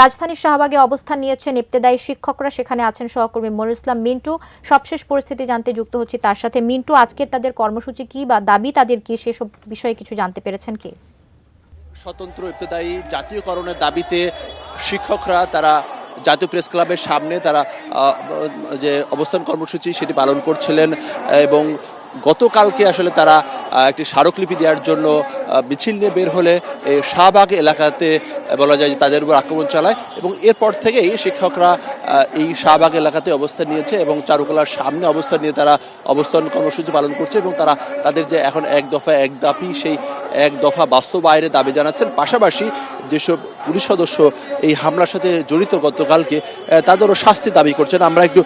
রাজধানীর শাহবাগে অবস্থান নিয়েছেন ইবতেদায়ী শিক্ষকরা, সেখানে আছেন সহকর্মী মনিরুল ইসলাম মিন্টু। সবশেষ পরিস্থিতি জানতে যুক্ত হচ্ছি তার সাথে। মিন্টু, আজকের তাদের কর্মসূচি কি বা দাবি তাদের কি, সেসব বিষয়ে কিছু জানতে পেরেছেন কি? স্বতন্ত্র ইবতেদায়ী জাতীয়করণের দাবিতে শিক্ষকরা তারা জাতীয় প্রেস ক্লাবের সামনে তারা যে অবস্থান কর্মসূচি সেটি পালন করছিলেন এবং গতকালকে আসলে তারা একটি স্মারকলিপি দেওয়ার জন্য মিছিল নিয়ে বের হলে এই শাহবাগ এলাকাতে বলা যায় যে তাদের উপর আক্রমণ চালায় এবং এরপর থেকেই শিক্ষকরা এই শাহবাগ এলাকাতে অবস্থান নিয়েছে এবং চারুকলার সামনে অবস্থান নিয়ে তারা অবস্থান কর্মসূচি পালন করছে এবং তারা তাদের যে এখন এক দফা এক দাবি, সেই এক দফা বাস্তবায়নের দাবি জানাচ্ছেন। পাশাপাশি যেসব পুলিশ সদস্য এই হামলার সাথে জড়িত গতকালকে তাদেরও শাস্তি দাবি করছেন। আমরা একটু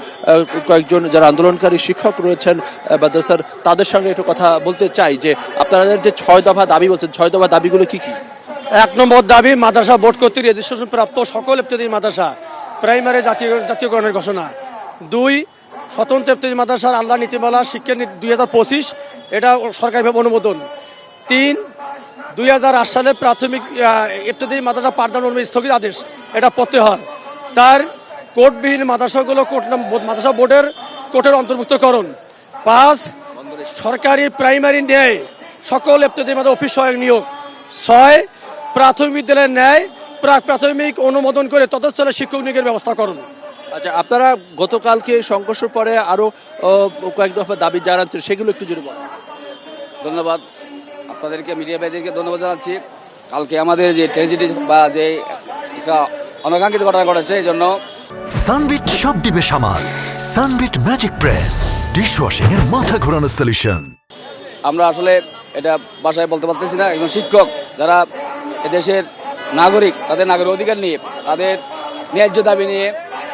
কয়েকজন যারা আন্দোলনকারী শিক্ষক রয়েছেন মাদ্রাসার, তাদের সঙ্গে একটু কথা বলতে চাই যে আপনাদের যে 6 দফা দাবি বলছেন, 6 দফা দাবিগুলো কি কি? 1 নম্বর দাবি, মাদ্রাসা বোর্ড কর্তৃক রেজিস্ট্রেশন প্রাপ্ত সকল ইবতেদায়ী মাদ্রাসা প্রাইমারি জাতীয়করণের ঘোষণা। 2, স্বতন্ত্র ইবতেদায়ী মাদ্রাসার আল্লাহ নীতিমালা শিক্ষা 2025 এটা সরকারিভাবে অনুমোদন। 3, 2008 সালে প্রাথমিক ইবতেদায়ী মাদ্রাসা পাঠদান স্থগিত আদেশ এটা প্রত্যাহার। 4, কোর্টবিহীন মাদ্রাসাগুলো মাদ্রাসা বোর্ডের কোর্টের অন্তর্ভুক্তকরণ। 5, সরকারি প্রাইমারি ন্যায় সকল ইবতেদায়ী মাদ্রাসা অফিস সহায়ক নিয়োগ। 6, প্রাথমিক বিদ্যালয়ের ন্যায় প্রাথমিক অনুমোদন করে তৎস্থলে শিক্ষক নিয়োগের ব্যবস্থা করুন। আচ্ছা, আপনারা গতকালকে সংঘর্ষের পরে আরো কয়েক দফা দাবি জানাচ্ছেন, সেগুলো একটু জোরে বলুন। ধন্যবাদ আপনাদেরকে, মিডিয়া ভাইদেরকে ধন্যবাদ জানাচ্ছি। কালকে আমাদের যে ট্র্যাজেডি বা যে একটা অনাকাঙ্ক্ষিত ঘটনা ঘটেছে, এই জন্য সানবিট সব দিবে সামাল। সানবিট ম্যাজিক প্রেস ডিশওয়াশিং এর মাথা ঘোরানো সলিউশন। আমরা আসলে এটা ভাষায় বলতে পারতেছি না। একজন শিক্ষক যারা এদেশের নাগরিক, তাদের নাগরিক অধিকার নিয়ে, তাদের ন্যায্য দাবি নিয়ে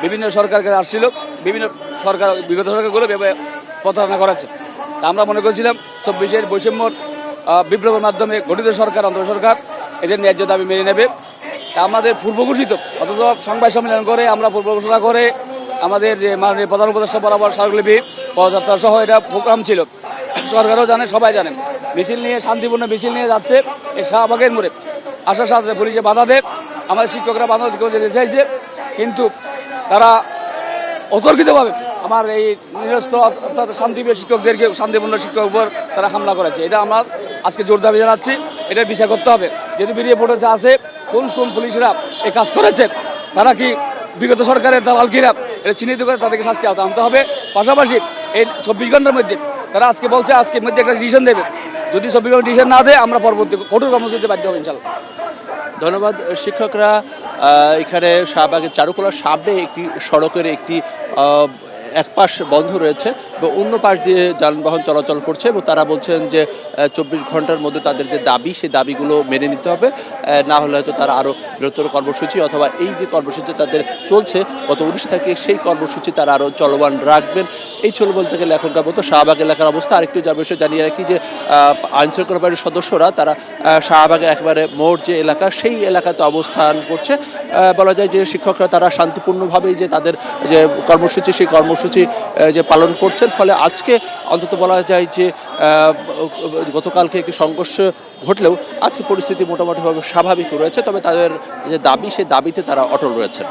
বিভিন্ন সরকারকে আসছিল, বিভিন্ন সরকার বিগত সরকারগুলো প্রতারণা করেছে। তা আমরা মনে করেছিলাম 24-এর বৈষম্য বিপ্লবের মাধ্যমে গঠিত সরকার, অন্তর সরকার এদের ন্যায্য দাবি মেনে নেবে। আমাদের পূর্ব ঘোষিত, অথচ সংবাদ সম্মেলন করে আমরা পূর্ব ঘোষণা করে আমাদের যে মাননীয় প্রধান উপদেষ্টা বরাবর স্মারকলিপি পদযাত্রা সহ এটা প্রোগ্রাম ছিল। সরকারও জানে, সবাই জানেন। মিছিল নিয়ে, শান্তিপূর্ণ মিছিল নিয়ে যাচ্ছে এই শাহবাগের মোড়ে, আসার সাথে পুলিশে বাধা দেয়। আমাদের শিক্ষকরা বাধা যেতে চাইছে, কিন্তু তারা অতর্কিতভাবে আমার এই নিরস্ত্র অর্থাৎ শান্তিপ্রিয় শিক্ষকদেরকে, শান্তিপূর্ণ শিক্ষক উপর তারা হামলা করেছে। এটা আমরা আজকে জোর দাবি জানাচ্ছি, এটা বিচার করতে হবে। যেহেতু বেরিয়ে পড়েছে আছে কোন কোন পুলিশরা এই কাজ করেছে, তারা কি বিগত সরকারের দালালকিরা, এটা চিহ্নিত করে তাদেরকে শাস্তি আনতে হবে। পাশাপাশি এই 24 ঘন্টার মধ্যে তারা আজকে বলছে আজকের মধ্যে একটা ডিসিশন দেবে। যদি 24 ঘন্টা ডিসিশন না দেয়, আমরা পরবর্তী কঠোর কর্মসূচিতে বাধ্য হবো ইনশাল্লাহ। ধন্যবাদ। শিক্ষকরা এখানে শাহবাগের চারুকলার সামনে একটি সড়কের একটি এক পাশ বন্ধ রয়েছে এবং অন্য পাশ দিয়ে যানবাহন চলাচল করছে এবং তারা বলছেন যে 24 ঘন্টার মধ্যে তাদের যে দাবি, সেই দাবিগুলো মেনে নিতে হবে, না হলে হয়তো তারা আরও বৃহত্তর কর্মসূচি অথবা এই যে কর্মসূচি তাদের চলছে গত 19 থেকে, সেই কর্মসূচি তারা আরও চলমান রাখবেন। এই ছিল বলতে গেলে এখনকার মতো শাহবাগ এলাকার অবস্থা। আরেকটু যা বিষয়ে জানিয়ে রাখি যে আইনশৃঙ্খলা বাহিনীর সদস্যরা তারা শাহবাগে একেবারে মোড় যে এলাকা, সেই এলাকাতে অবস্থান করছে। বলা যায় যে শিক্ষকরা তারা শান্তিপূর্ণভাবেই যে তাদের যে কর্মসূচি, সেই কর্মসূচি যে পালন করছেন। ফলে আজকে অন্তত বলা যায় যে গতকালকে একটি সংঘর্ষ ঘটলেও আজকে পরিস্থিতি মোটামুটিভাবে স্বাভাবিক রয়েছে। তবে তাদের যে দাবি, সেই দাবিতে তারা অটল রয়েছেন।